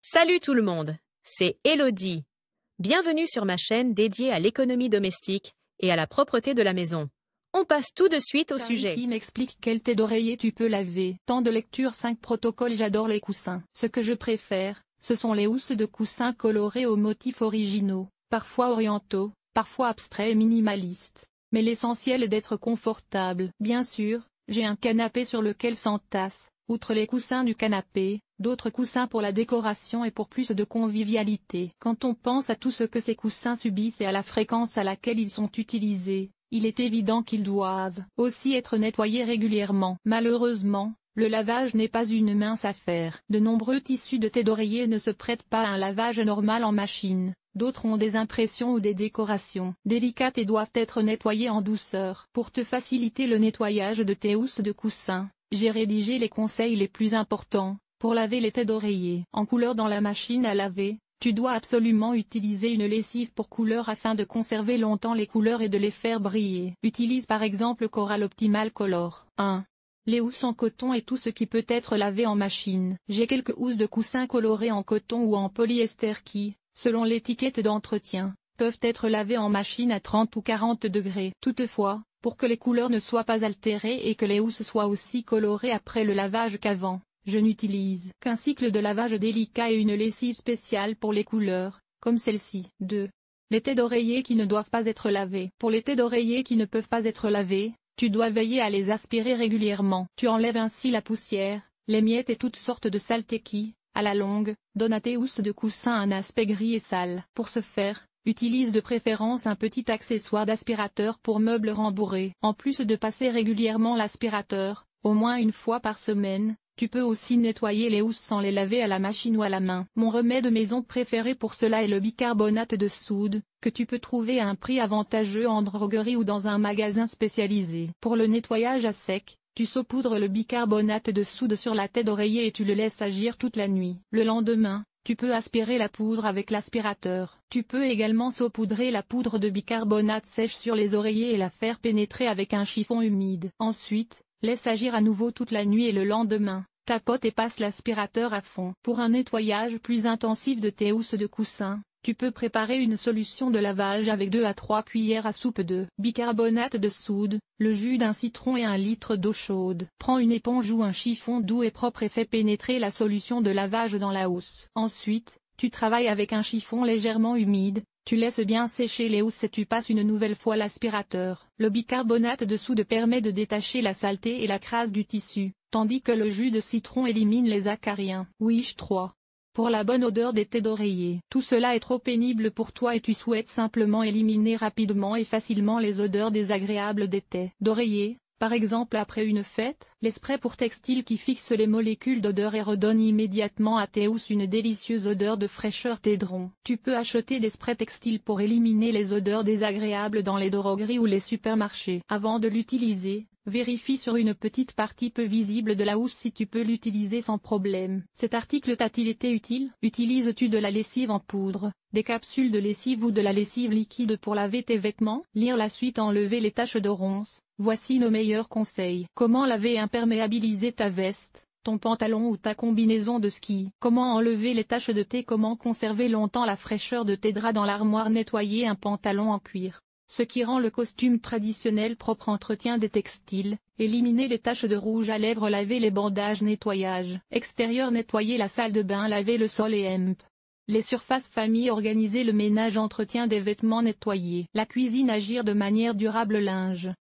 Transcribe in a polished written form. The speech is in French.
Salut tout le monde, c'est Elodie. Bienvenue sur ma chaîne dédiée à l'économie domestique et à la propreté de la maison. On passe tout de suite au sujet. Qui m'explique quel thé d'oreiller tu peux laver. Temps de lecture 5 protocoles. J'adore les coussins. Ce que je préfère, ce sont les housses de coussins colorées aux motifs originaux, parfois orientaux, parfois abstraits et minimalistes. Mais l'essentiel est d'être confortable. Bien sûr, j'ai un canapé sur lequel s'entassent, outre les coussins du canapé, d'autres coussins pour la décoration et pour plus de convivialité. Quand on pense à tout ce que ces coussins subissent et à la fréquence à laquelle ils sont utilisés, il est évident qu'ils doivent aussi être nettoyés régulièrement. Malheureusement, le lavage n'est pas une mince affaire. De nombreux tissus de thé d'oreiller ne se prêtent pas à un lavage normal en machine. D'autres ont des impressions ou des décorations délicates et doivent être nettoyés en douceur. Pour te faciliter le nettoyage de tes housses de coussins, j'ai rédigé les conseils les plus importants pour laver les thés d'oreiller. En couleur dans la machine à laver, tu dois absolument utiliser une lessive pour couleur afin de conserver longtemps les couleurs et de les faire briller. Utilise par exemple Coral Optimal Color. 1. Les housses en coton et tout ce qui peut être lavé en machine. J'ai quelques housses de coussins colorées en coton ou en polyester qui, selon l'étiquette d'entretien, peuvent être lavées en machine à 30 ou 40 degrés. Toutefois, pour que les couleurs ne soient pas altérées et que les housses soient aussi colorées après le lavage qu'avant, je n'utilise qu'un cycle de lavage délicat et une lessive spéciale pour les couleurs, comme celle-ci. 2. Les thés d'oreiller qui ne doivent pas être lavés. Pour les thés d'oreiller qui ne peuvent pas être lavés, tu dois veiller à les aspirer régulièrement. Tu enlèves ainsi la poussière, les miettes et toutes sortes de saletés qui, à la longue, donnent à tes housses de coussin un aspect gris et sale. Pour ce faire, utilise de préférence un petit accessoire d'aspirateur pour meubles rembourrés. En plus de passer régulièrement l'aspirateur, au moins une fois par semaine, tu peux aussi nettoyer les housses sans les laver à la machine ou à la main. Mon remède maison préféré pour cela est le bicarbonate de soude, que tu peux trouver à un prix avantageux en droguerie ou dans un magasin spécialisé. Pour le nettoyage à sec, tu saupoudres le bicarbonate de soude sur la tête d'oreiller et tu le laisses agir toute la nuit. Le lendemain, tu peux aspirer la poudre avec l'aspirateur. Tu peux également saupoudrer la poudre de bicarbonate sèche sur les oreillers et la faire pénétrer avec un chiffon humide. Ensuite, laisse agir à nouveau toute la nuit et le lendemain, tapote et passe l'aspirateur à fond. Pour un nettoyage plus intensif de tes housses de coussin, tu peux préparer une solution de lavage avec 2 à 3 cuillères à soupe de bicarbonate de soude, le jus d'un citron et 1 litre d'eau chaude. Prends une éponge ou un chiffon doux et propre et fais pénétrer la solution de lavage dans la housse. Ensuite, tu travailles avec un chiffon légèrement humide. Tu laisses bien sécher les housses et tu passes une nouvelle fois l'aspirateur. Le bicarbonate de soude permet de détacher la saleté et la crasse du tissu, tandis que le jus de citron élimine les acariens. Wish 3. Pour la bonne odeur des thés d'oreiller. Tout cela est trop pénible pour toi et tu souhaites simplement éliminer rapidement et facilement les odeurs désagréables des thés d'oreiller. Par exemple après une fête, les sprays pour textiles qui fixent les molécules d'odeur et redonnent immédiatement à tes housses une délicieuse odeur de fraîcheur t'aideront. Tu peux acheter des sprays textiles pour éliminer les odeurs désagréables dans les drogueries ou les supermarchés. Avant de l'utiliser, vérifie sur une petite partie peu visible de la housse si tu peux l'utiliser sans problème. Cet article t'a-t-il été utile? Utilises-tu de la lessive en poudre, des capsules de lessive ou de la lessive liquide pour laver tes vêtements? Lire la suite. Enlever les taches de ronces. Voici nos meilleurs conseils. Comment laver et imperméabiliser ta veste, ton pantalon ou ta combinaison de ski? Comment enlever les taches de thé? Comment conserver longtemps la fraîcheur de tes draps dans l'armoire? Nettoyer un pantalon en cuir, ce qui rend le costume traditionnel propre. Entretien des textiles, éliminer les taches de rouge à lèvres. Laver les bandages. Nettoyage extérieur. Nettoyer la salle de bain. Laver le sol et les surfaces. Famille. Organiser le ménage. Entretien des vêtements. Nettoyer la cuisine. Agir de manière durable. Linge,